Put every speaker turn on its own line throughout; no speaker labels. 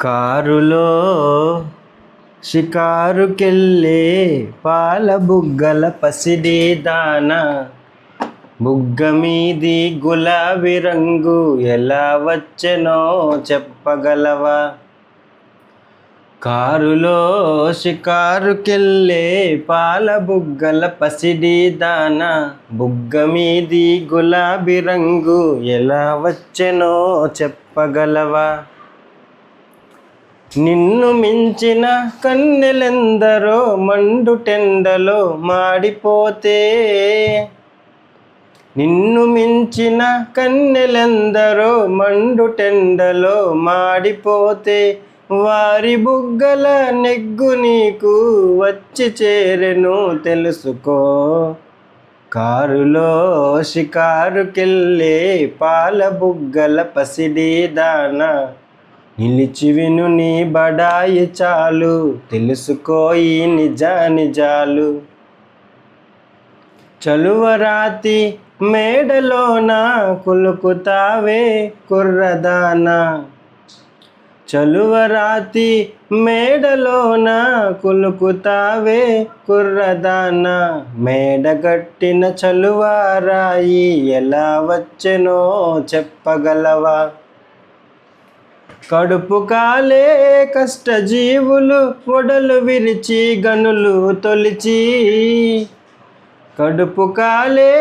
కారులో షికారుకెళ్ళే పాల బుగ్గల పసిడి దాన, బుగ్గ మీది గులాబీ రంగు ఎలా వచ్చెనో చెప్పగలవా? కారులో షికారుకెళ్ళే పాల బుగ్గల పసిడి దాన, బుగ్గ మీది గులాబీ రంగు ఎలా వచ్చెనో చెప్పగలవా? నిన్ను మించిన కన్నెలెందరో మండుటెండలో మాడిపోతే, నిన్ను మించిన కన్నెలెందరో మండుటెండలో మాడిపోతే, వారి బుగ్గల నెగ్గు నీకు వచ్చి చేరెను తెలుసుకో. కారులో షికారుకెళ్ళే పాల బుగ్గల పసిడి దాన, నిలిచి విను నీ బడాయి చాలు, తెలుసుకో ఈ నిజాలు. చలువరాతి మేడలోన కులుకుతావే కుర్రదానా, చలువరాతి మేడలోన కులుకుతావే కుర్రదానా, మేడగట్టిన చలువారాయి ఎలా వచ్చెనో చెప్పగలవా? కడుపు కాలే కష్టజీవులు ఒడలు విరిచి గనులు తొలిచి, కడుపు కాలే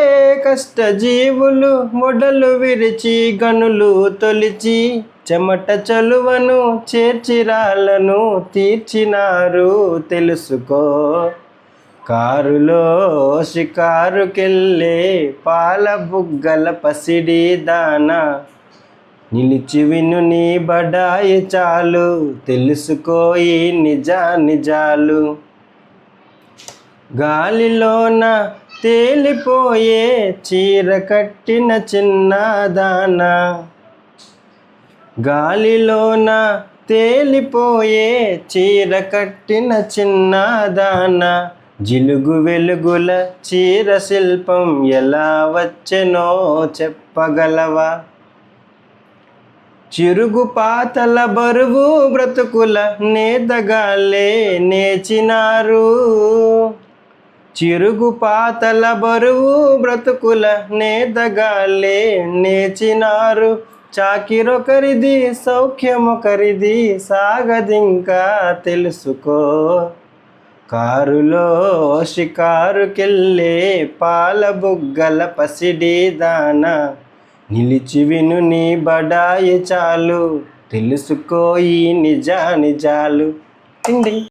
కష్టజీవులు ఒడలు విరిచి గనులు తొలిచి, చెమట చలువను చేర్చిరాలను తీర్చినారు తెలుసుకో. కారులో షికారుకెళ్ళే పాల బుగ్గల పసిడి దాన, నిలిచి విను నీ బడాయి చాలు, తెలుసుకో ఈ నిజాలు. గాలిలోన తేలిపోయే చీర కట్టిన చిన్నదాన, గాలిలోన తేలిపోయే చీర కట్టిన చిన్నదాన, జిలుగు వెలుగుల చీర శిల్పం ఎలా వచ్చెనో చెప్పగలవా? చిరుగు పాతల బరువు బ్రతుకుల నేతగాళ్ళే నేచినారు, చిరుగు పాతల బరువు బ్రతుకుల నేతగాళ్ళే నేచినారు, చాకిరొకరిది సౌఖ్యమొకరిది సాగదింకా తెలుసుకో. కారులో షికారుకెళ్ళే పాల బుగ్గల పసిడి దాన, నిలిచి విను నీ బడాయి చాలు, తెలుసుకో ఈ నిజాలు. టింగ్ టింగ్.